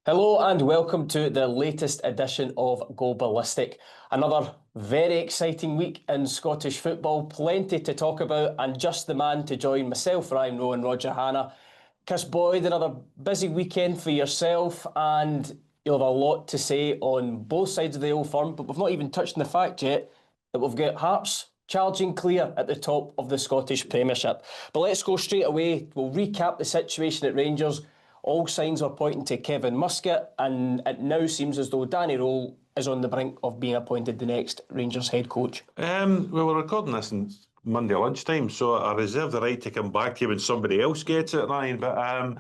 Hello and welcome to the latest edition of Go Ballistic. Another very exciting week in Scottish football, plenty to talk about, and just the man to join myself, Ryan Rowe and Roger Hanna. Kris Boyd, another busy weekend for yourself, and you'll have a lot to say on both sides of the Old Firm, but we've not even touched on the fact yet that we've got Hearts charging clear at the top of the Scottish Premiership. But let's go straight away. We'll recap the situation at Rangers. All signs are pointing to Kevin Muscat, and it now seems as though Danny Rohl is on the brink of being appointed the next Rangers head coach. Well, we're recording this on Monday lunchtime, so I reserve the right to come back to you when somebody else gets it, Ryan. But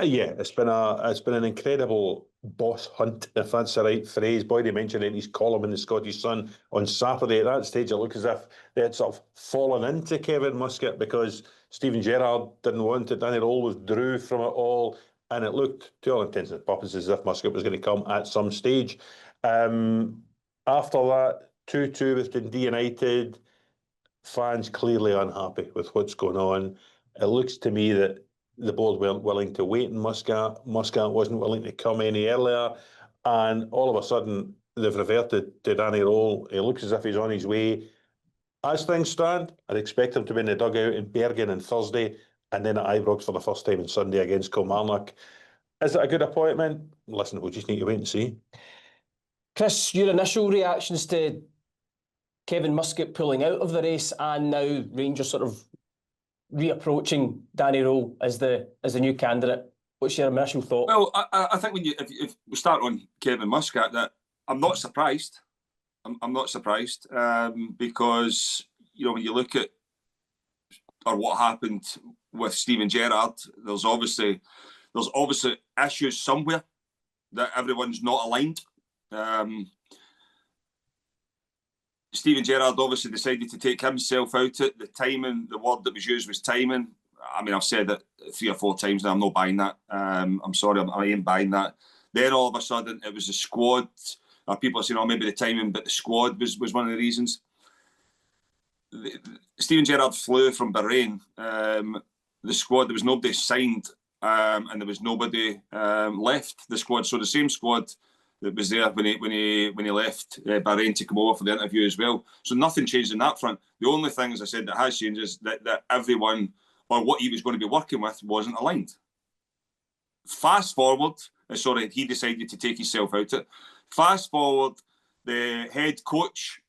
yeah, it's been an incredible boss hunt, if that's the right phrase. Boydy mentioned it in his column in the Scottish Sun on Saturday. At that stage, it looked as if they had sort of fallen into Kevin Muscat because Steven Gerrard didn't want it. Danny Rohl withdrew from it all. And it looked, to all intents and purposes, as if Muscat was going to come at some stage. After that, 2-2 with Dundee United, fans clearly unhappy with what's going on. It looks to me that the board weren't willing to wait in Muscat. Muscat wasn't willing to come any earlier. And all of a sudden, they've reverted to Danny Rohl. It looks as if he's on his way. As things stand, I'd expect him to be in the dugout in Bergen on Thursday, and then at Ibrox for the first time on Sunday against Kilmarnock. Is it a good appointment? Listen, we'll just need to wait and see. Kris, your initial reactions to Kevin Muscat pulling out of the race and now Rangers sort of reapproaching Danny Rohl as the new candidate. What's your initial thought? Well, I think if we start on Kevin Muscat, that I'm not surprised. I'm not surprised because when you look at what happened with Steven Gerrard, there's obviously issues somewhere that everyone's not aligned. Steven Gerrard obviously decided to take himself out. The timing, the word that was used was timing. I mean, I've said it 3 or 4 times now. I'm not buying that. I'm sorry, I ain't buying that. Then all of a sudden, it was the squad. People are saying, "Oh, maybe the timing," but the squad was one of the reasons. Steven Gerrard flew from Bahrain. The squad, there was nobody signed, and there was nobody left the squad. So the same squad that was there when he left Bahrain to come over for the interview as well. So nothing changed in that front. The only thing, as I said, that has changed is that everyone, or what he was going to be working with, wasn't aligned. Fast forward, he decided to take himself out it. Fast forward, the head coach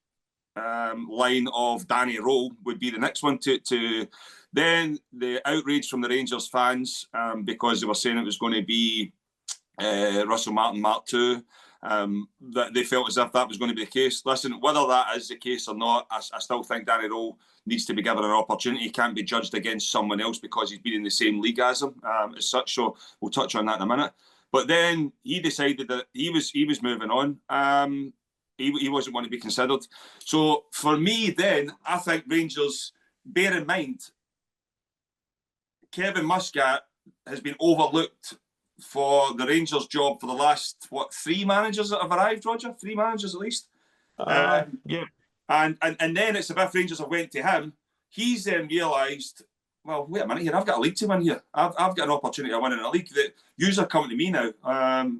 line of Danny Rohl would be the next one to then the outrage from the Rangers fans because they were saying it was going to be Russell Martin Mark II, that they felt as if that was going to be the case. Listen, whether that is the case or not, I still think Danny Rohl needs to be given an opportunity. He can't be judged against someone else because he's been in the same league as him as such. So we'll touch on that in a minute. But then he decided that he was moving on. He wasn't going to be considered. So for me then, I think Rangers, bear in mind, Kevin Muscat has been overlooked for the Rangers job for the last, 3 managers that have arrived, Roger? 3 managers at least? Yeah. And then it's about Rangers have went to him. He's then realised, well, wait a minute here, I've got a league to win here. I've got an opportunity to win in a league. That yous are coming to me now.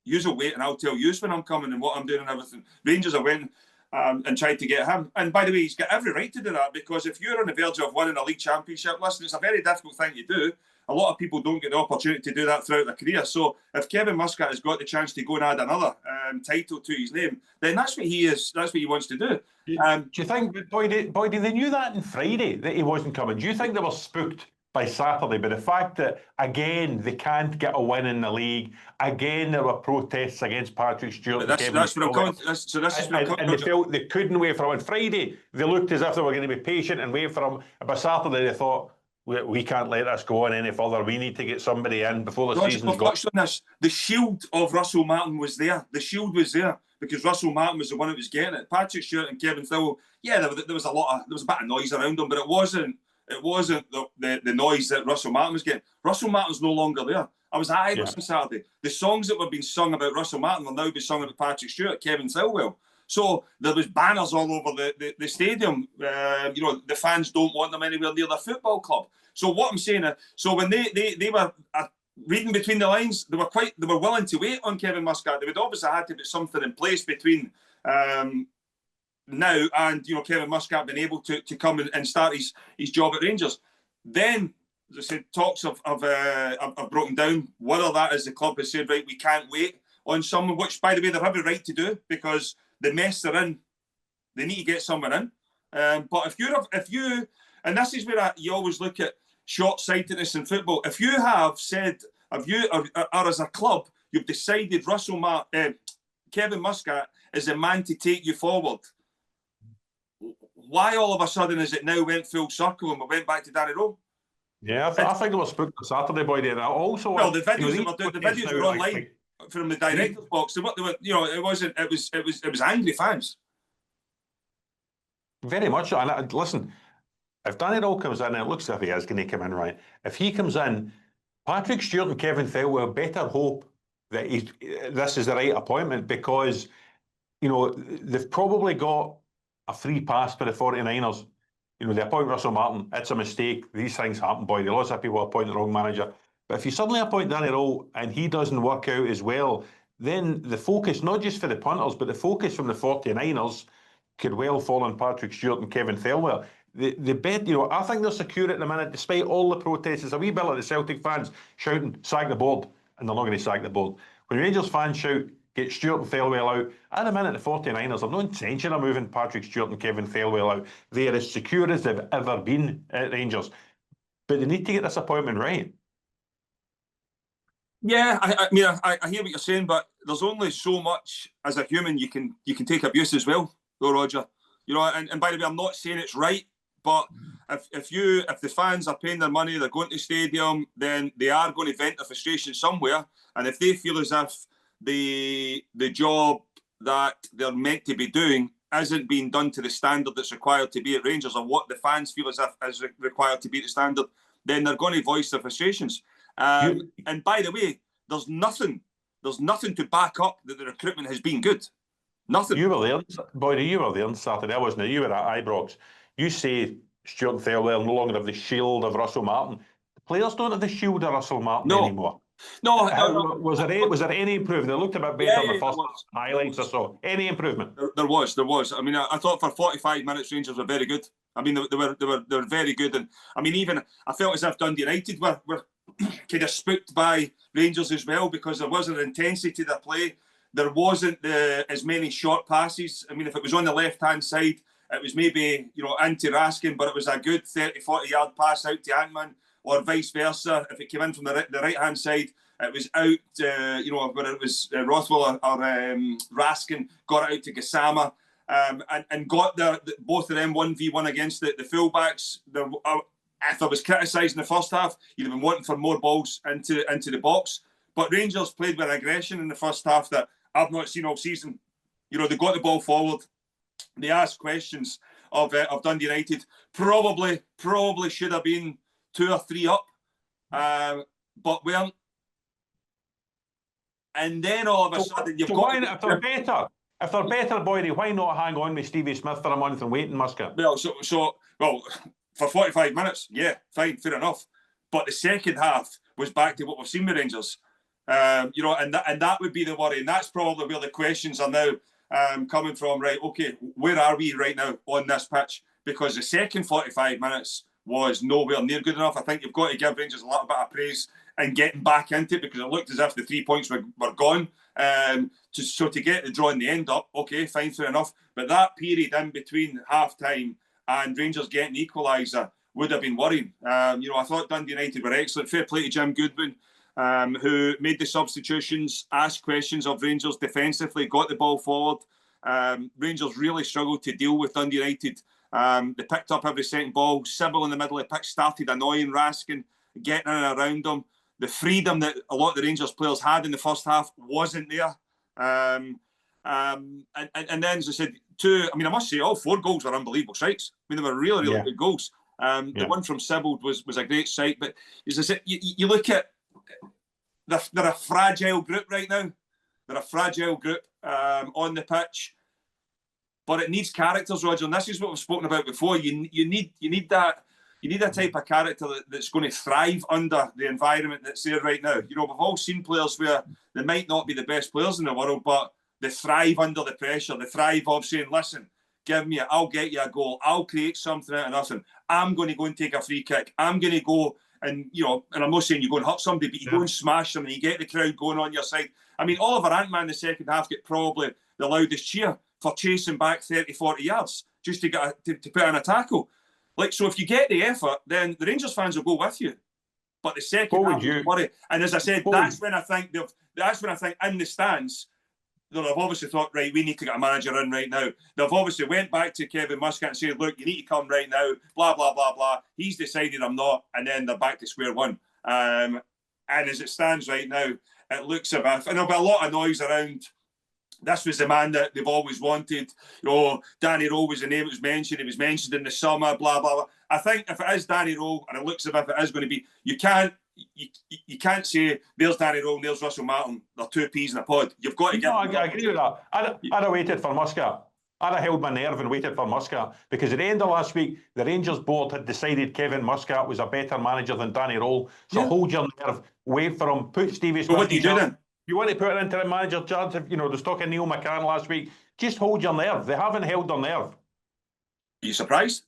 Yous will wait and I'll tell yous when I'm coming and what I'm doing and everything. Rangers are went and tried to get him. And by the way, he's got every right to do that because if you're on the verge of winning a league championship, listen, it's a very difficult thing to do. A lot of people don't get the opportunity to do that throughout their career. So if Kevin Muscat has got the chance to go and add another title to his name, then that's what he is. That's what he wants to do. Do you think, Boydy, they knew that on Friday that he wasn't coming? Do you think they were spooked by Saturday by the fact that, again, they can't get a win in the league? Again, there were protests against Patrick Stewart. That's what I'm coming. And they felt they couldn't wait for him. On Friday, they looked as if they were going to be patient and wait for him. And by Saturday, they thought, we can't let this go on any further. We need to get somebody in before the season's gone. The shield of Russell Martin was there. The shield was there because Russell Martin was the one that was getting it. Patrick Stewart and Kevin Thelwell, yeah, there was a bit of noise around them, but it wasn't the noise that Russell Martin was getting. Russell Martin's no longer there. I was at Ibrox on Saturday. The songs that were being sung about Russell Martin will now be sung about Patrick Stewart, Kevin Thelwell. So there was banners all over the stadium. The fans don't want them anywhere near their football club. So what I'm saying is, so when they were reading between the lines, they were willing to wait on Kevin Muscat. They would obviously had to put something in place between now and Kevin Muscat being able to come and start his job at Rangers. Then, as I said, talks have broken down. Whether that is the club has said, right, we can't wait on someone, which, by the way, they have a right to do, because the mess they're in, they need to get someone in. But if you, and this is where you always look at short-sightedness in football. If you have said, or as a club, you've decided Kevin Muscat is the man to take you forward, why all of a sudden is it now went full circle and we went back to Danny Rohl? Yeah, I think it was spooked on Saturday, Boydy. And also, well, the videos were online from the director's box. They were, it wasn't. It was angry fans. Very much so. And listen, if Danny Rohl comes in, and it looks as if he is going to come in right. If he comes in, Patrick Stewart and Kevin Thelwell better hope that this is the right appointment, because they've probably got a free pass for the 49ers. They appoint Russell Martin. It's a mistake. These things happen, boy. Lots of people appoint the wrong manager. But if you suddenly appoint Danny Rohl and he doesn't work out as well, then the focus, not just for the punters, but the focus from the 49ers could well fall on Patrick Stewart and Kevin Thelwell. The bet, I think they're secure at the minute, despite all the protests. There's a wee bit like the Celtic fans shouting, sack the board, and they're not going to sack the board. When Rangers fans shout, get Stewart and Thelwell out, at the minute the 49ers have no intention of moving Patrick Stewart and Kevin Thelwell out. They are as secure as they've ever been at Rangers. But they need to get this appointment right. Yeah, I mean, I hear what you're saying, but there's only so much as a human you can take abuse as well, though, Roger. And by the way, I'm not saying it's right, but if the fans are paying their money, they're going to the stadium, then they are going to vent their frustration somewhere. And if they feel as if the job that they're meant to be doing isn't being done to the standard that's required to be at Rangers, or what the fans feel as if is required to be the standard, then they're going to voice their frustrations. And by the way, there's nothing to back up that the recruitment has been good. Nothing. You were there, Boydy. You were there on Saturday. I wasn't. You were at Ibrox. You say Stuart and Thelwell no longer have the shield of Russell Martin. The players don't have the shield of Russell Martin anymore. No. Was there any improvement? It looked a bit better in the first highlights or so. Any improvement? There was. I mean, I thought for 45 minutes Rangers were very good. I mean, they were very good, and I mean, even I felt as if Dundee United were kind of spooked by Rangers as well, because there was an intensity to their play. There wasn't as many short passes. I mean, if it was on the left-hand side, it was maybe, into Raskin, but it was a good 30-40 yard pass out to Antman, or vice versa. If it came in from the right-hand side, it was out, whether it was Rothwell or Raskin, got it out to Gassama, and got both of them 1v1 against the fullbacks. If I was criticising the first half, you'd have been wanting for more balls into the box. But Rangers played with aggression in the first half that I've not seen all season. They got the ball forward. They asked questions of Dundee United. Probably should have been 2 or 3 up, but weren't. And then all of a sudden you've got... If they're better, Boydy, why not hang on with Stevie Smith for a month and wait in Muscat? Well, for 45 minutes, yeah, fine, fair enough. But the second half was back to what we've seen with Rangers. And that would be the worry. And that's probably where the questions are now coming from. Right, okay, where are we right now on this pitch? Because the second 45 minutes was nowhere near good enough. I think you've got to give Rangers a little bit of praise and getting back into it, because it looked as if the 3 points were gone. So to get the draw in the end up, okay, fine, fair enough. But that period in between half-time and Rangers getting the equaliser would have been worrying. I thought Dundee United were excellent. Fair play to Jim Goodwin, who made the substitutions, asked questions of Rangers defensively, got the ball forward. Rangers really struggled to deal with Dundee United. They picked up every second ball. Sybil in the middle of the pitch started annoying Raskin, getting in and around him. The freedom that a lot of the Rangers players had in the first half wasn't there. And then, as I said, I must say, all 4 goals were unbelievable strikes. I mean, they were really, really good goals. The one from Sybil was a great sight. But as I said, you look at, they're a fragile group right now. They're a fragile group on the pitch. But it needs characters, Roger, and this is what we've spoken about before. You need that You need a type of character that's going to thrive under the environment that's there right now. You know, we've all seen players where they might not be the best players in the world, but they thrive under the pressure. They thrive of saying, listen, give me it, I'll get you a goal. I'll create something out of nothing. I'm going to go and take a free kick. I'm going to go and, you know, and I'm not saying you go and hurt somebody, but you go and smash them and you get the crowd going on your side. I mean, Oliver Antman in the second half get probably the loudest cheer for chasing back 30, 40 yards just to get to put in a tackle. Like, so if you get the effort, then the Rangers fans will go with you. But the second half, worry. And as I said, that's when I think in the stands, they've obviously thought, right, we need to get a manager in right now. They've obviously went back to Kevin Muscat and said, look, you need to come right now, blah, blah, blah, blah. He's decided I'm not, and then they're back to square one. And as it stands right now, it looks as if, and there'll be a lot of noise around, this was the man that they've always wanted. You know, Danny Rohl was the name that was mentioned. It was mentioned in the summer, blah, blah, blah. I think if it is Danny Rohl, and it looks as if it is going to be, you can't say, there's Danny Rohl and there's Russell Martin. They're two peas in a pod. You've got to get... No, I agree with that. I'd have waited for Muscat. I'd have held my nerve and waited for Muscat. Because at the end of last week, the Rangers board had decided Kevin Muscat was a better manager than Danny Rohl. So hold your nerve, wait for him, put Stevie... So what do you do then? You want to put an interim manager charge, if, you know, there's talking Neil McCann last week, just hold your nerve. They haven't held their nerve. Are you surprised?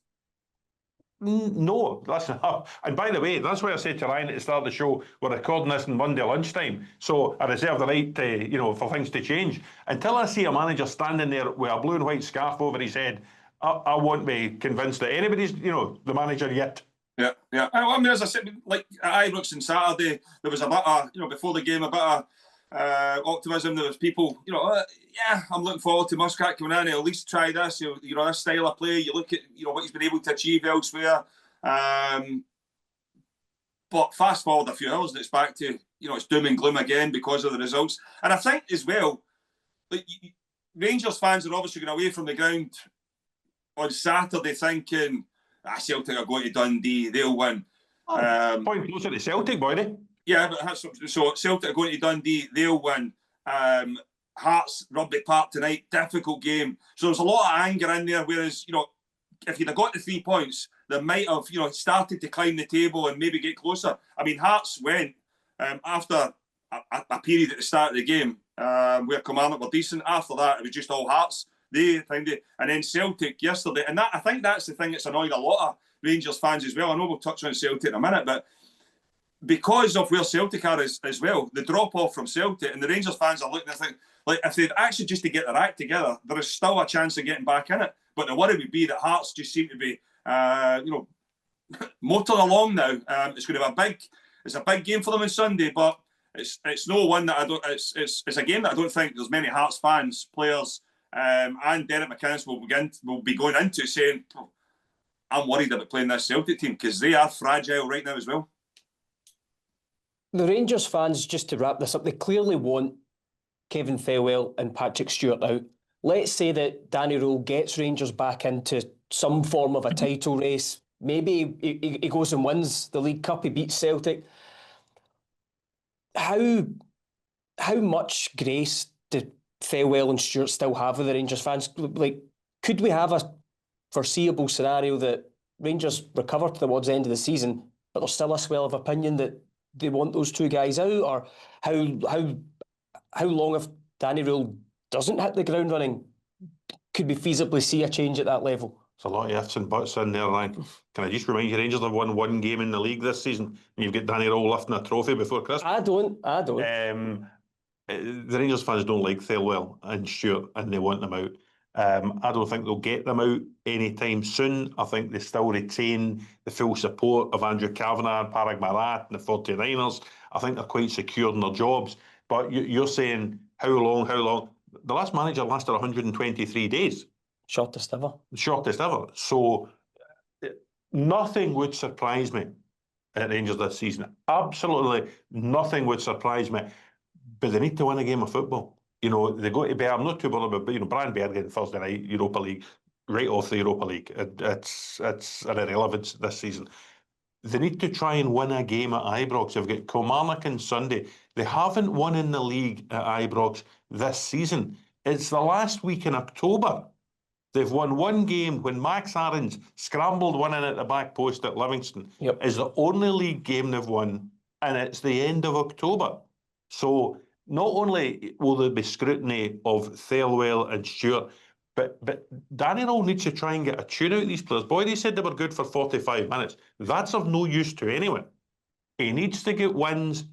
No, listen. And by the way, that's why I said to Ryan at the start of the show, we're recording this on Monday lunchtime, so I reserve the right to, you know, for things to change. Until I see a manager standing there with a blue and white scarf over his head, I won't be convinced that anybody's, you know, the manager yet. Yeah. I mean, as I said, like at Ibrox on Saturday, there was a bit of, you know, before the game, a bit of optimism. There was people, you know, I'm looking forward to Muscat coming in. He'll at least try this, you know, this style of play. You look at, you know, what he's been able to achieve elsewhere. But fast forward a few hours and it's back to, you know, it's doom and gloom again because of the results. And I think as well, like, Rangers fans are obviously going away from the ground on Saturday thinking, Celtic are going to Dundee, they'll win. Point closer to Celtic, Boydy. Yeah, but so Celtic are going to Dundee, they'll win. Hearts, Rugby Park tonight, difficult game. So there's a lot of anger in there, whereas, you know, if you'd have got the 3 points, they might have, you know, started to climb the table and maybe get closer. I mean, Hearts went after a period at the start of the game where Kilmarnock were decent. After that, it was just all Hearts. They found it. And then Celtic yesterday, and that, I think that's the thing that's annoyed a lot of Rangers fans as well. I know we'll touch on Celtic in a minute, but because of where Celtic are as well, the drop-off from Celtic, and the Rangers fans are looking and think, like, if they'd actually just to get their act together, there is still a chance of getting back in it. But the worry would be that Hearts just seem to be, you know, motoring along now. It's going to be a big game for them on Sunday, but it's no one that I don't. It's a game that I don't think there's many Hearts fans, players, and Derek McInnes will be going into saying, oh, I'm worried about playing this Celtic team because they are fragile right now as well. The Rangers fans, just to wrap this up, they clearly want Kevin Thelwell and Patrick Stewart out. Let's say that Danny Rohl gets Rangers back into some form of a title race. Maybe he goes and wins the League Cup, he beats Celtic. How much grace do Thelwell and Stewart still have with the Rangers fans? Like, could we have a foreseeable scenario that Rangers recover towards the end of the season, but there's still a swell of opinion that they want those two guys out? Or how long if Danny Rohl doesn't hit the ground running could we feasibly see a change at that level? There's a lot of ifs and buts in there, Ryan. Can I just remind you, Rangers have won one game in the league this season, and you've got Danny Rohl lifting a trophy before Christmas. I don't. The Rangers fans don't like Thelwell and Stewart, and they want them out. I don't think they'll get them out anytime soon. I think they still retain the full support of Andrew Kavanagh and Parag Marat and the 49ers. I think they're quite secure in their jobs. But you're saying, how long? The last manager lasted 123 days. Shortest ever. So nothing would surprise me at Rangers this season. Absolutely nothing would surprise me. But they need to win a game of football. You know, they go to Bern, I'm not too bothered about, you know, Brian Bergen Thursday night, Europa League, right off the Europa League. It's an irrelevance this season. They need to try and win a game at Ibrox. They've got Kilmarnock on Sunday. They haven't won in the league at Ibrox this season. It's the last week in October. They've won one game when Max Aarons scrambled one in at the back post at Livingston. Yep. Is the only league game they've won, and it's the end of October. So not only will there be scrutiny of Thelwell and Stewart, but Danny Rohl needs to try and get a tune out of these players. Boydy said they were good for 45 minutes. That's of no use to anyone. He needs to get wins,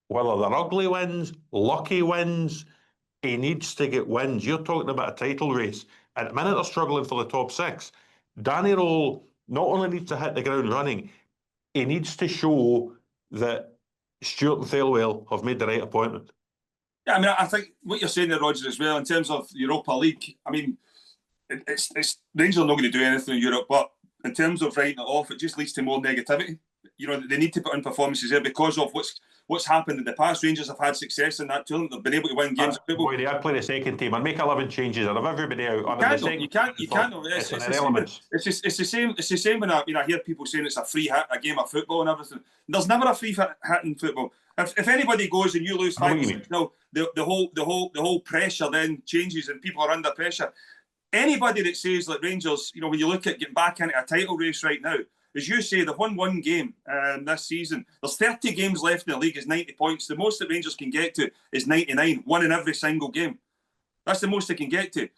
whether they're ugly wins, lucky wins. He needs to get wins. You're talking about a title race. At the minute they're struggling for the top 6. Danny Rohl not only needs to hit the ground running, he needs to show that Stewart and Thelwell have made the right appointment. Yeah, I mean, I think what you're saying there, Roger, as well, in terms of Europa League, I mean, it's Rangers are not going to do anything in Europe, but in terms of writing it off, it just leads to more negativity. You know, they need to put in performances there because of what's happened in the past. Rangers have had success in that tournament. They've been able to win games. Boydy, I'd play the second team. I'd make 11 changes. I'd have everybody out. You can't. It's the same when I hear people saying it's a free hit, a game of football and everything. There's never a free hit in football. If anybody goes and you lose 5-6, no, the whole pressure then changes and people are under pressure. Anybody that says that Rangers, you know, when you look at getting back into a title race right now, as you say, they've won one game this season. There's 30 games left in the league. It's 90 points. The most that Rangers can get to is 99, one in every single game. That's the most they can get to.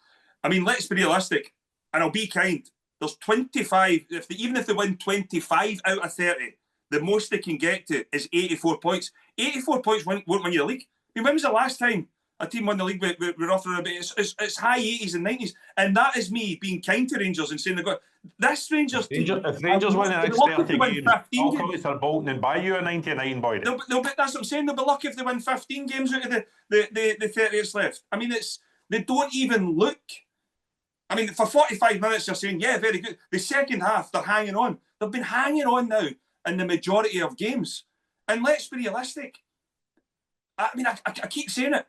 I mean, let's be realistic, and I'll be kind. There's 25. Even if they win 25 out of 30, the most they can get to is 84 points. 84 points won't win you the league. I mean, when was the last time a team won the league with offering a bit? It's high 80s and 90s, and that is me being kind to Rangers and saying they've got this Rangers team. If Rangers win the next 30 games, I'll come to Bolton and buy you a 99, Boyd. No, but that's what I'm saying. They'll be lucky if they win 15 games out of the 30 that's left. I mean, they don't even look. I mean, for 45 minutes, you're saying, yeah, very good. The second half, they're hanging on. They've been hanging on now in the majority of games. And let's be realistic. I mean, I keep saying it.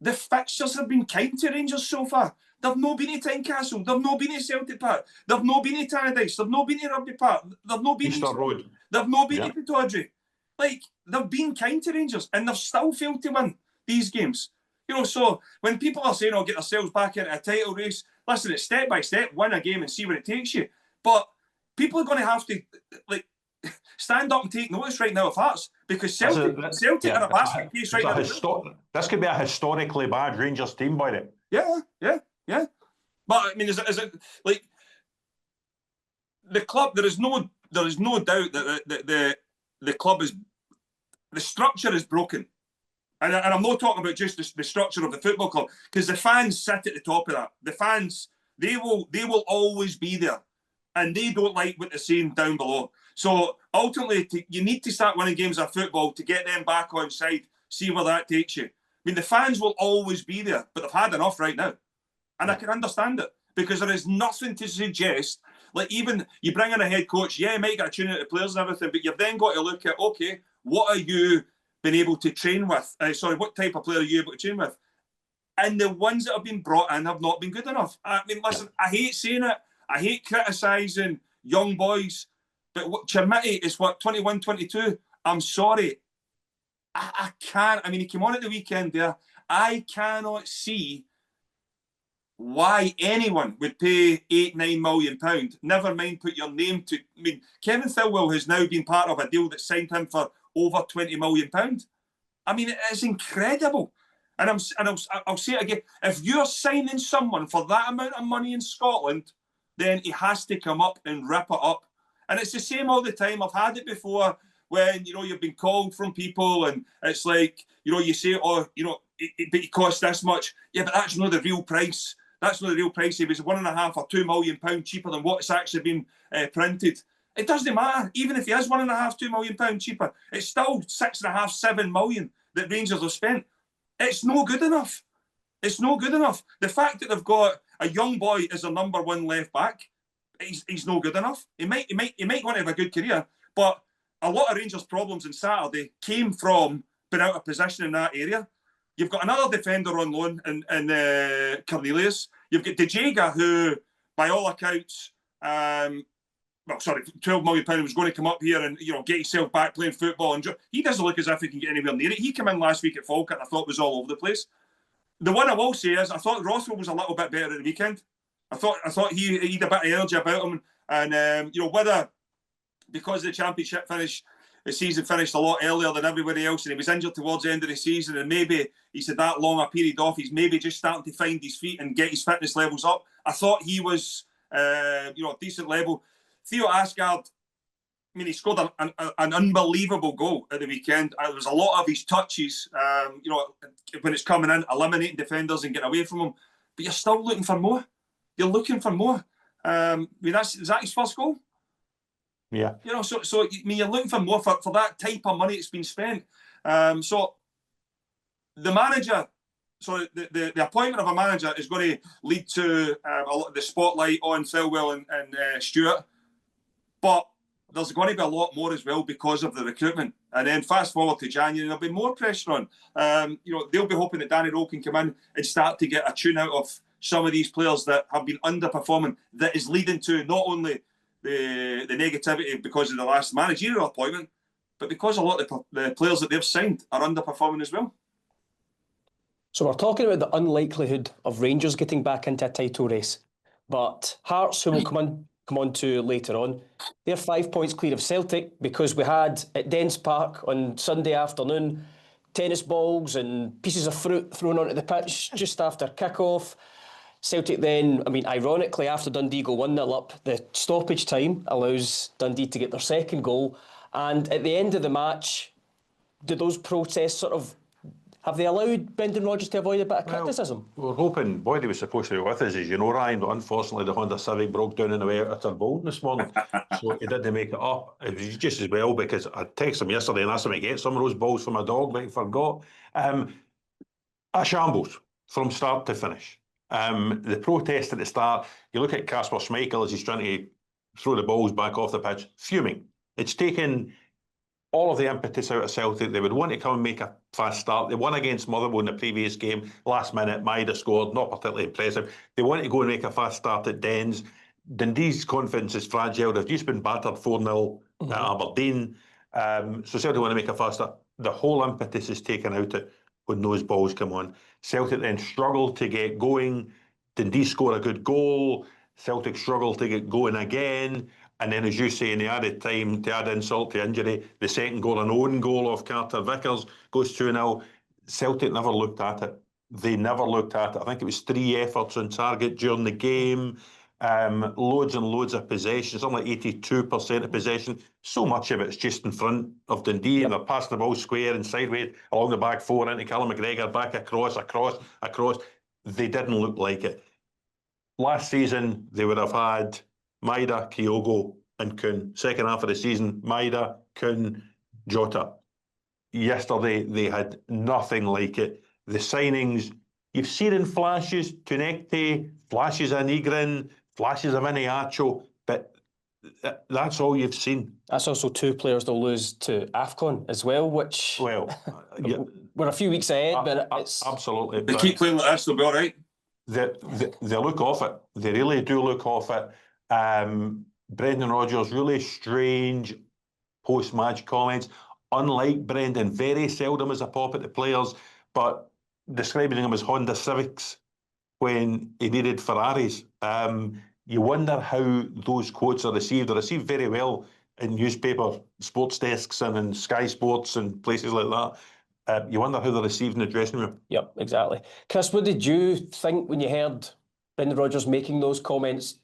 The fixtures have been kind to Rangers so far. They've not been to Tynecastle. They've not been to Celtic Park. They've not been to Tannadice. They've not been to Rugby Park. They've not been Easter Road. They've not been to Pittodrie. Like, they've been kind to Rangers and they've still failed to win these games. You know, so when people are saying, get themselves back into a title race, listen, it's step by step, win a game and see where it takes you. But people are going to have to, like, stand up and take notice right now of Hearts, because Celtic are a basket case right now. This could be a historically bad Rangers team, by it. Yeah. But I mean, is it like the club? There is no doubt that the club is, the structure is broken, and I'm not talking about just the structure of the football club, because the fans sit at the top of that. The fans, they will always be there, and they don't like what they're seeing down below. So ultimately, you need to start winning games of football to get them back on side, see where that takes you. I mean, the fans will always be there, but they've had enough right now. And I can understand it, because there is nothing to suggest, like, even you bring in a head coach, you might get a tune out of players and everything, but you've then got to look at, okay, what are you been able to train with? What type of player are you able to train with? And the ones that have been brought in have not been good enough. I mean, listen, I hate saying it. I hate criticising young boys. But Chermiti is 21, 22. I'm sorry. I can't. I mean, he came on at the weekend there. I cannot see why anyone would pay £8-9 million. Never mind put your name to. I mean, Kevin Thelwell has now been part of a deal that signed him for over £20 million. I mean, it's incredible. And I'll say it again. If you're signing someone for that amount of money in Scotland, then he has to come up and rip it up. And it's the same all the time. I've had it before when, you've been called from people and it's like, you say, but it costs this much. Yeah, but that's not the real price. That's not the real price. It was £1.5 or £2 million cheaper than what's actually been printed. It doesn't matter. Even if he is £1.5, £2 million cheaper, it's still £6.5, £7 million that Rangers have spent. It's no good enough. It's no good enough. The fact that they've got a young boy as a number one left back, he's no good enough. He might want to have a good career, but a lot of Rangers' problems on Saturday came from being out of position in that are. You've got another defender on loan in Cornelius. You've got De Jager, who, by all accounts, £12 million was going to come up here and get himself back playing football. And he doesn't look as if he can get anywhere near it. He came in last week at Falkirk, I thought was all over the place. The one I will say is I thought Rothwell was a little bit better at the weekend. I thought he had a bit of energy about him, and you know, whether because the championship finished, the season finished a lot earlier than everybody else, and he was injured towards the end of the season, and maybe he's had that long a period off. He's maybe just starting to find his feet and get his fitness levels up. I thought he was, you know, a decent level. Theo Asgard, I mean, he scored an unbelievable goal at the weekend. There was a lot of his touches, you know, when it's coming in, eliminating defenders and getting away from them. But you're still looking for more. You're looking for more. I mean, is that his first goal? Yeah. You know, so I mean, you're looking for more for that type of money that's been spent. So the manager, so the appointment of a manager is going to lead to a lot of the spotlight on Thelwell and Stewart. But there's going to be a lot more as well because of the recruitment. And then fast forward to January, there'll be more pressure on. You know, they'll be hoping that Danny Rohl can come in and start to get a tune out of some of these players that have been underperforming. That is leading to not only the negativity because of the last managerial appointment, but because a lot of the players that they've signed are underperforming as well. So we're talking about the unlikelihood of Rangers getting back into a title race, but Hearts, who will come on to later on, they're 5 points clear of Celtic because we had at Dens Park on Sunday afternoon tennis balls and pieces of fruit thrown onto the pitch just after kick-off. Celtic then, I mean, ironically, after Dundee go 1-0 up, the stoppage time allows Dundee to get their second goal. And at the end of the match, did those protests have they allowed Brendan Rodgers to avoid a bit of criticism? We're hoping Boydy was supposed to be with us, as you know, Ryan, but unfortunately the Honda Civic broke down on the way out of Thelwell this morning, so he didn't make it up. It was just as well because I texted him yesterday and asked him to get some of those balls for my dog, but he forgot. A shambles from start to finish. The protest at the start, you look at Kasper Schmeichel as he's trying to throw the balls back off the pitch, fuming. It's taken all of the impetus out of Celtic. They would want to come and make a fast start. They won against Motherwell in the previous game. Last minute, Maida scored, not particularly impressive. They want to go and make a fast start at Dens. Dundee's confidence is fragile. They've just been battered 4-0 at Aberdeen. So Celtic want to make a fast start. The whole impetus is taken out of when those balls come on. Celtic then struggle to get going. Dundee score a good goal. Celtic struggle to get going again. And then, as you say, in the added time, to add insult to injury, the second goal, an own goal off Carter Vickers, goes 2-0. Celtic never looked at it. They never looked at it. I think it was 3 efforts on target during the game. Loads and loads of possession, something like 82% of possession. So much of it's just in front of Dundee. Yep. They're passing the ball square and sideways along the back four into Callum McGregor, back across. They didn't look like it. Last season, they would have had Maida, Kyogo and Kuhn. Second half of the season, Maida, Kuhn, Jota. Yesterday, they had nothing like it. The signings, you've seen in flashes, Tunekte, flashes of Nigrin, flashes of Iniacho, but that's all you've seen. That's also 2 players they'll lose to AFCON as well, which yeah, we're a few weeks ahead, but it's... Absolutely. They keep playing like this, they'll be all right. They look off it. They really do look off it. Brendan Rodgers, really strange post-match comments. Unlike Brendan, very seldom as a pop at the players, but describing them as Honda Civics when he needed Ferraris. You wonder how those quotes are received. They're received very well in newspaper sports desks and in Sky Sports and places like that. You wonder how they're received in the dressing room. Yep, exactly. Kris, what did you think when you heard Brendan Rodgers making those comments?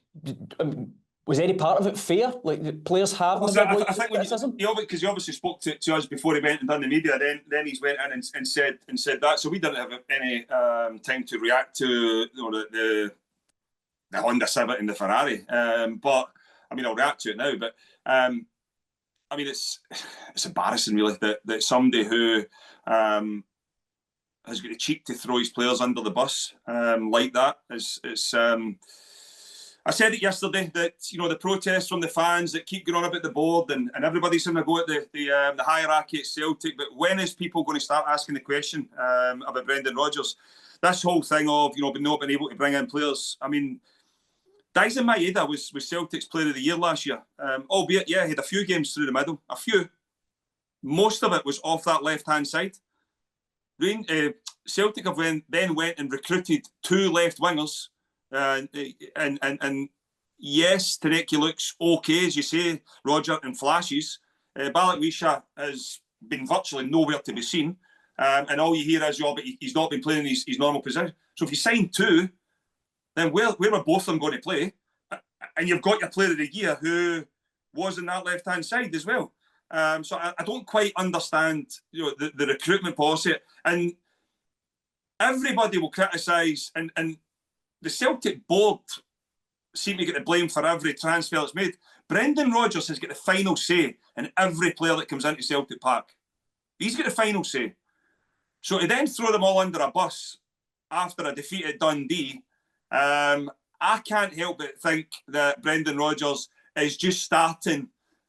Was any part of it fair? Like, the players have... I think criticism? Because he obviously spoke to us before he went and done the media, then he went in and said that. So we didn't have any time to react to the Honda Civic and the Ferrari. But, I mean, I'll react to it now. But, I mean, it's embarrassing, really, that somebody who has got the cheek to throw his players under the bus like that. I said it yesterday that, you know, the protests from the fans that keep going on about the board and everybody's going to go at the hierarchy at Celtic, but when is people going to start asking the question about Brendan Rodgers? This whole thing of, you know, not being able to bring in players. I mean, Daizen Maeda was Celtic's Player of the Year last year, albeit, yeah, he had a few games through the middle, a few. Most of it was off that left-hand side. Celtic then went and recruited 2 left wingers And yes, Tarecki looks okay, as you say, Roger, in flashes. Balak has been virtually nowhere to be seen. And all you hear is, but he's not been playing his normal position. So if you sign two, then where were both of them going to play? And you've got your player of the year who was in that left-hand side as well. So I don't quite understand the recruitment policy. And everybody will criticise, and the Celtic board seem to get the blame for every transfer that's made. Brendan Rodgers has got the final say in every player that comes into Celtic Park. He's got the final say. So to then throw them all under a bus after a defeat at Dundee, I can't help but think that Brendan Rodgers is just starting.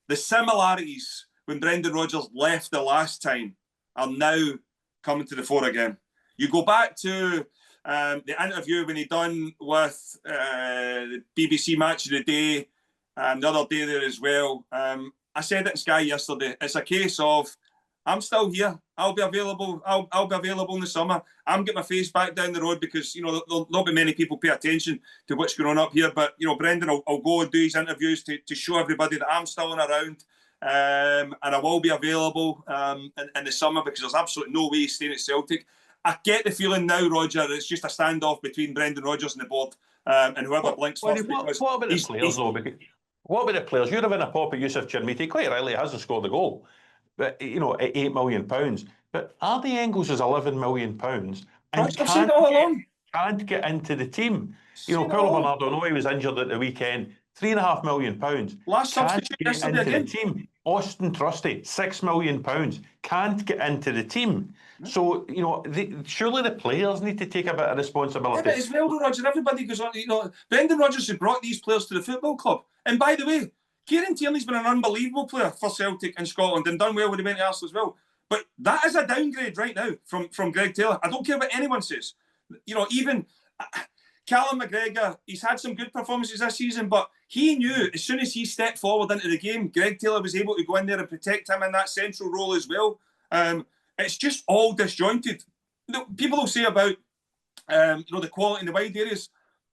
The similarities when Brendan Rodgers left the last time are now coming to the fore again. You go back to the interview when he done with the BBC Match of the Day, the other day there as well. I said it in Sky yesterday. It's a case of, I'm still here. I'll be available. I'll be available in the summer. I'm getting my face back down the road because there'll not be many people pay attention to what's going on up here. But Brendan will go and do his interviews to show everybody that I'm still around, and I will be available in the summer because there's absolutely no way he's staying at Celtic. I get the feeling now, Roger, it's just a standoff between Brendan Rodgers and the board, and whoever blinks first. What about the players, though? What about the players? You're having a pop at Yusuf Chermiti. Quite rightly, hasn't scored the goal. But, at £8 million. But are the Engels is £11 million and can't get into the team? Paulo Bernardo, I know he was injured at the weekend. £3.5 million. Last substitute yesterday again. The team. Austin Trusty, £6 million. Can't get into the team. So, surely the players need to take a bit of responsibility. Yeah, but as well, Roger, everybody goes on, Brendan Rodgers has brought these players to the football club. And by the way, Kieran Tierney's been an unbelievable player for Celtic in Scotland and done well when he went to Arsenal as well. But that is a downgrade right now from Greg Taylor. I don't care what anyone says. Even Callum McGregor, he's had some good performances this season, but he knew as soon as he stepped forward into the game, Greg Taylor was able to go in there and protect him in that central role as well. It's just all disjointed. People will say about the quality in the wide areas.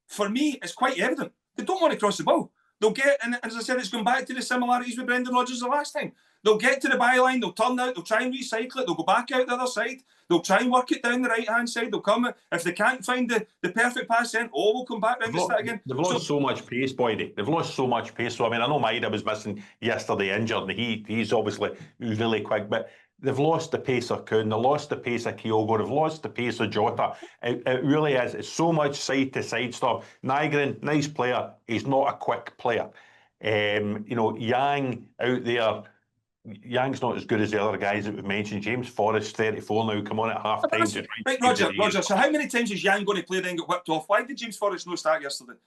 For me, it's quite evident. They don't want to cross the ball. They'll get, and as I said, it's going back to the similarities with Brendan Rodgers the last time. They'll get to the byline, they'll turn out, they'll try and recycle it, they'll go back out the other side, they'll try and work it down the right-hand side, they'll come, if they can't find the perfect pass in, we'll come back round to start again. They've lost so much pace, Boydy. They've lost so much pace. So, I know Maida was missing yesterday, injured, and he's obviously really quick, but they've lost the pace of Kuhn, they've lost the pace of Kyogo, they've lost the pace of Jota. It really is. It's so much side-to-side stuff. Nygren, nice player. He's not a quick player. Yang out there, Yang's not as good as the other guys that we've mentioned. James Forrest, 34 now, come on at half-time. Right, Roger, so how many times is Yang going to play then get whipped off? Why did James Forrest not start yesterday?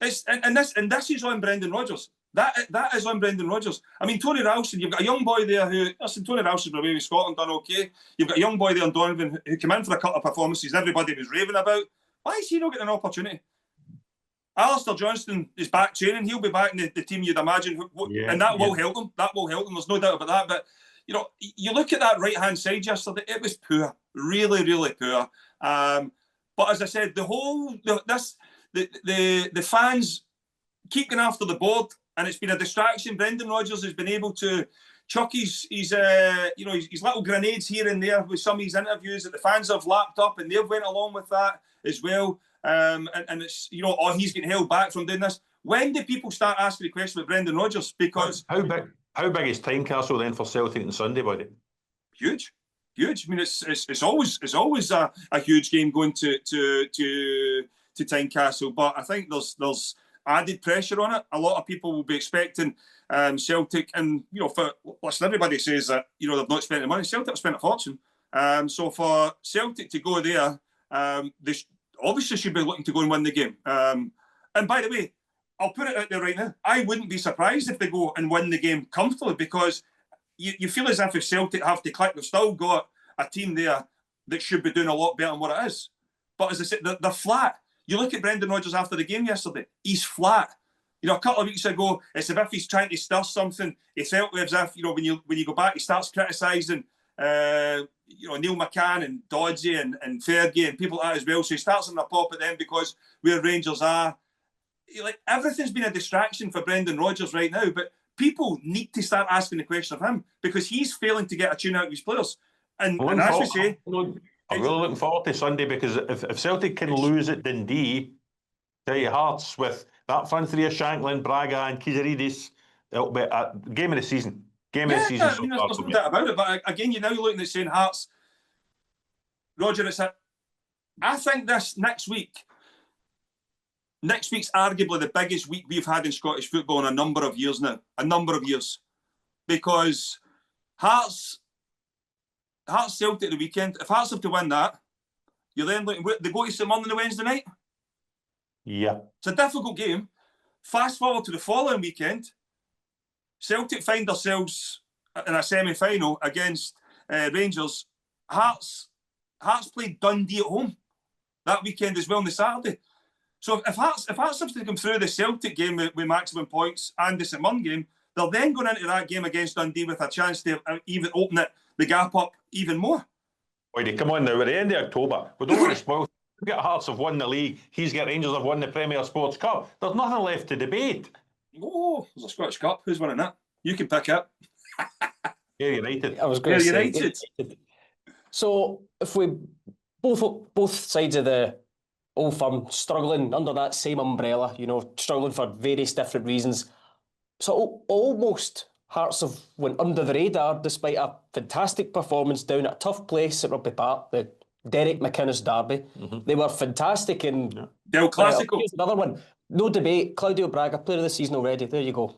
This is on Brendan Rodgers. That is on Brendan Rodgers. Tony Ralston, you've got a young boy there who, Tony Ralston's been away with Scotland, done okay. You've got a young boy there, Donovan, who came in for a couple of performances everybody was raving about. Why is he not getting an opportunity? Alistair Johnston is back training. He'll be back in the team, you'd imagine, and that will help them. That will help them. There's no doubt about that. But you look at that right-hand side yesterday. It was poor, really, really poor. But as I said, the fans keep going after the board, and it's been a distraction. Brendan Rodgers has been able to chuck his little grenades here and there with some of his interviews that the fans have lapped up, and they've went along with that as well. And it's he's getting held back from doing this. When do people start asking the question about Brendan Rodgers? Because how big is Tynecastle then for Celtic on Sunday, buddy? Huge. It's always a huge game going to Tynecastle, but I think there's added pressure on it. A lot of people will be expecting Celtic, and everybody says that they've not spent the money. Celtic have spent a fortune, so for Celtic to go there, they obviously should be looking to go and win the game. And by the way, I'll put it out there right now, I wouldn't be surprised if they go and win the game comfortably, because you feel as if Celtic have to click, they've still got a team there that should be doing a lot better than what it is. But as I said, they're flat. You look at Brendan Rodgers after the game yesterday, he's flat. A couple of weeks ago, it's as if he's trying to stir something. He felt as if, when you go back, he starts criticising Neil McCann and Dodgy and Fergie and people like that as well. So he starts on a pop at them because where Rangers are, like everything's been a distraction for Brendan Rodgers right now. But people need to start asking the question of him because he's failing to get a tune out of his players. And as we say, I'm really looking forward to Sunday because if Celtic can lose at Dundee, tell you Hearts with that front three of Shanklin, Braga, and Kizaridis, it'll be a game of the season. Game of the season. I mean, there's no doubt about it. But again, you're now looking at saying Hearts, Roger. I think this next week's arguably the biggest week we've had in Scottish football in a number of years now. A number of years, because Hearts Celtic at the weekend. If Hearts have to win that, you're then looking. They go to St Mirren on the Wednesday night. Yeah, it's a difficult game. Fast forward to the following weekend, Celtic find themselves in a semi-final against Rangers. Hearts played Dundee at home that weekend as well on the Saturday. So if Hearts have to come through the Celtic game with maximum points and the St Mirren game, they're then going into that game against Dundee with a chance to even open the gap up even more. Boydy, come on now. At the end of October, we don't want to spoil. Get Hearts have won the league. He's got Rangers have won the Premier Sports Cup. There's nothing left to debate. Oh, there's a Scottish Cup. Who's winning that? You can pick it. Yeah, United. I was going to say United. So if we both sides of the Old Firm struggling under that same umbrella, struggling for various different reasons. So almost Hearts have went under the radar despite a fantastic performance down at a tough place at Rugby Park, the Derek McInnes derby. They were fantastic in Del Clasico. Here's another one. No debate. Claudio Braga, player of the season already. There you go.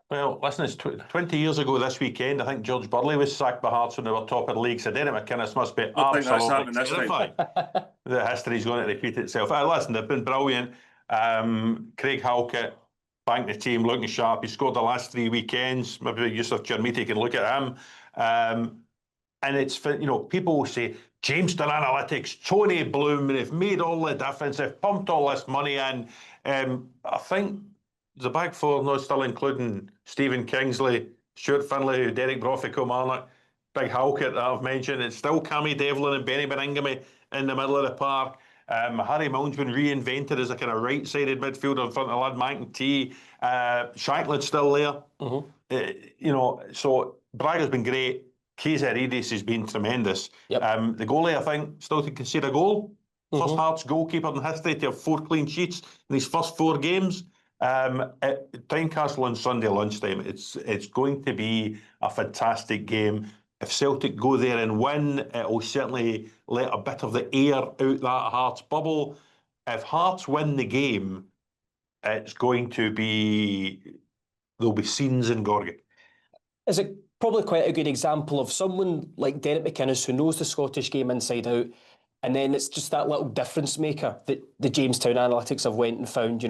Well, listen, it's 20 years ago this weekend. I think George Burley was sacked by Hearts when they were top of the league. So Derek McInnes must be absolutely terrified that history's going to repeat itself. Listen, they've been brilliant. Craig Halkett, banked the team, looking sharp. He scored the last 3 weekends. Maybe Yusuf Chermiti can look at him. And it's, people will say, Jamestown Analytics, Tony Bloom, they've made all the difference. They've pumped all this money in. I think the back four, not still including Stephen Kingsley, Stuart Finlay, Derek Brophy Kilmarnock, Big Halkett that I've mentioned. It's still Cammy Devlin and Benny Beningame in the middle of the park. Harry Milne's been reinvented as a kind of right-sided midfielder in front of Lad McIntyre. Shanklin's still there. So Braga's been great. Kizaridis has been tremendous. Yep. The goalie, I think, still to concede a goal. First Hearts goalkeeper in history to have 4 clean sheets in his first 4 games. At Tynecastle on Sunday lunchtime, it's going to be a fantastic game. If Celtic go there and win, it will certainly let a bit of the air out that Hearts bubble. If Hearts win the game, it's going to be, there'll be scenes in Gorgie. Is it probably quite a good example of someone like Derek McInnes who knows the Scottish game inside out, and then it's just that little difference maker that the Jamestown Analytics have went and found,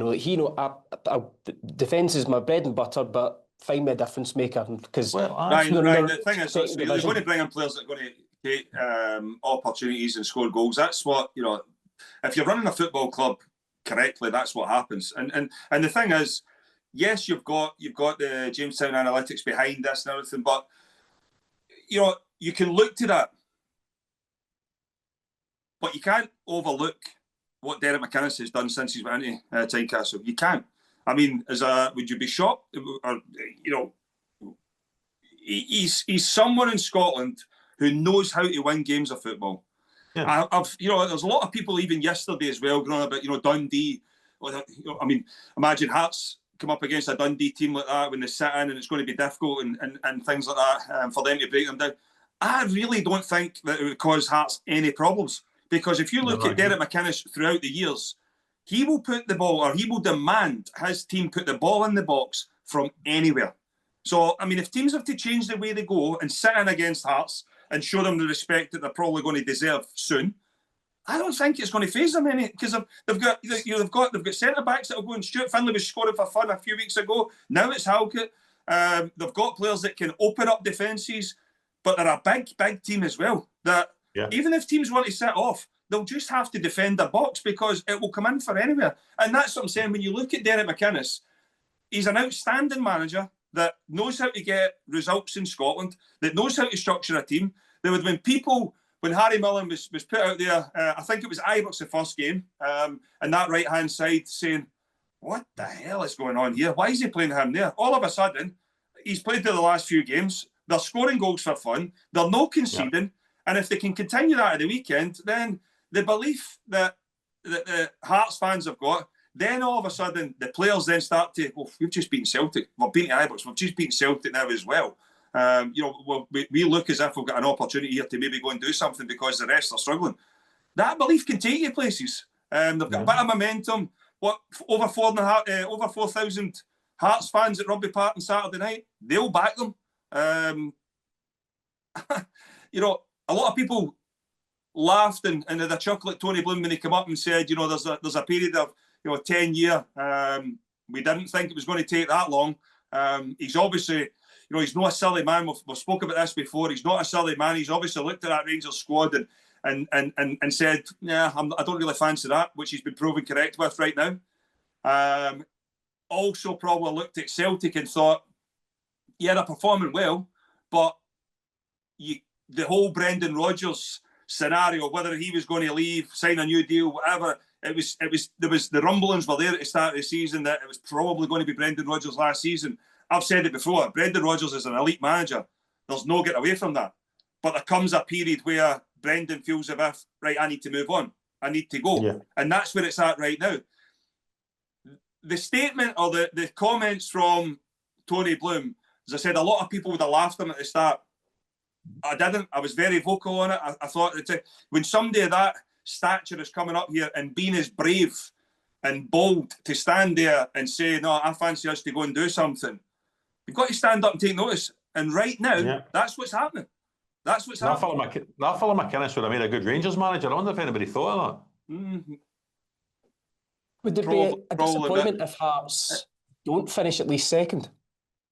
defence is my bread and butter, but find me a difference maker. Because the thing is, you're going to bring in players that are going to take opportunities and score goals. That's what, if you're running a football club correctly, that's what happens. And the thing is, yes, you've got the Jamestown Analytics behind this and everything, but you can look to that, but you can't overlook what Derek McInnes has done since he's went into Tynecastle. You can't. I mean, would you be shocked? Or, he's someone in Scotland who knows how to win games of football. Yeah. There's a lot of people even yesterday as well going on about Dundee. Imagine Hearts come up against a Dundee team like that when they sit in, and it's going to be difficult and things like that for them to break them down. I really don't think that it would cause Hearts any problems, because if you look at Derek McInnes throughout the years, he will put the ball, or he will demand his team put the ball in the box from anywhere. So, if teams have to change the way they go and sit in against Hearts and show them the respect that they're probably going to deserve soon, I don't think it's going to faze them any, because they've got centre backs that will go, and Stuart Finlay was scoring for fun a few weeks ago. Now it's Halkett. They've got players that can open up defences, but they're a big team as well. Even if teams want to set off, they'll just have to defend their box because it will come in for anywhere. And that's what I'm saying. When you look at Derek McInnes, he's an outstanding manager that knows how to get results in Scotland, that knows how to structure a team, There would have been people when Harry Millen was put out there. I think it was Ibrox the first game, and that right hand side saying, "What the hell is going on here? Why is he playing him there?" All of a sudden, he's played the last few games. They're scoring goals for fun. They're no conceding, and if they can continue that at the weekend, then the belief that the Hearts fans have got. Then all of a sudden, the players then start to, well, we've just beaten Celtic. We've beaten Ibrox. We've just beaten Celtic now as well. We look as if we've got an opportunity here to maybe go and do something because the rest are struggling. That belief can take you places. They've got a bit of momentum. Over 4,000 Hearts fans at Rugby Park on Saturday night. They'll back them. A lot of people laughed and had a chuckle at Tony Bloom when he came up and said, there's a period of 10 year. We didn't think it was going to take that long. He's obviously, he's not a silly man. We've spoken about this before. He's not a silly man. He's obviously looked at that Rangers squad and said, yeah, I don't really fancy that, which he's been proven correct with right now. Also probably looked at Celtic and thought, yeah, they're performing well, but the whole Brendan Rodgers scenario, whether he was going to leave, sign a new deal, whatever, there was the rumblings were there at the start of the season that it was probably going to be Brendan Rodgers last season. I've said it before, Brendan Rodgers is an elite manager. There's no getting away from that. But there comes a period where Brendan feels as if, right, I need to move on. I need to go. Yeah. And that's where it's at right now. The statement or the comments from Tony Bloom, as I said, a lot of people would have laughed at him at the start. I didn't. I was very vocal on it. I thought that when somebody of that stature is coming up here and being as brave and bold to stand there and say, no, I fancy us to go and do something, you've got to stand up and take notice. And right now, that's what's happening. That's what's happening. That fellow McInnes would have made a good Rangers manager. I wonder if anybody thought of that. Mm-hmm. Would there be a disappointment if Hearts don't finish at least second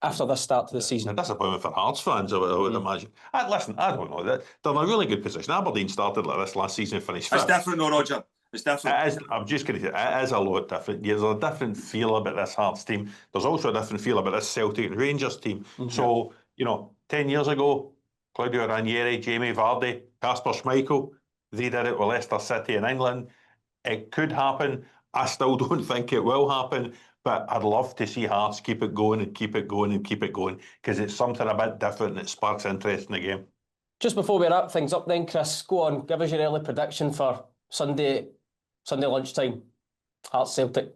after the start to the season? A disappointment for Hearts fans, I would imagine. Listen, I don't know. They're in a really good position. Aberdeen started like this last season and finished fifth. It's different, though, Roger. It's different. I'm just going to say, it is a lot different. There's a different feel about this Hearts team. There's also a different feel about this Celtic and Rangers team. Mm-hmm. So, 10 years ago, Claudio Ranieri, Jamie Vardy, Kasper Schmeichel, they did it with Leicester City in England. It could happen. I still don't think it will happen, but I'd love to see Hearts keep it going and keep it going and keep it going because it's something a bit different that sparks interest in the game. Just before we wrap things up then, Kris, go on, give us your early prediction for Sunday lunchtime, Hearts Celtic.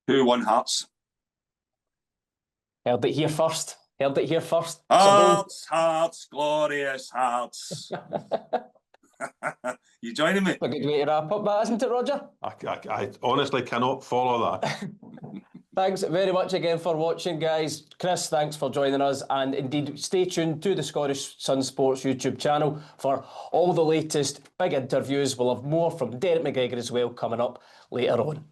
Who won Hearts? Heard it here first. Hearts, glorious Hearts. You joining me? A good way to wrap up that, isn't it, Roger? I honestly cannot follow that. Thanks very much again for watching, guys. Kris, thanks for joining us. And indeed, stay tuned to the Scottish SunSports YouTube channel for all the latest big interviews. We'll have more from Derek McGregor as well coming up later on.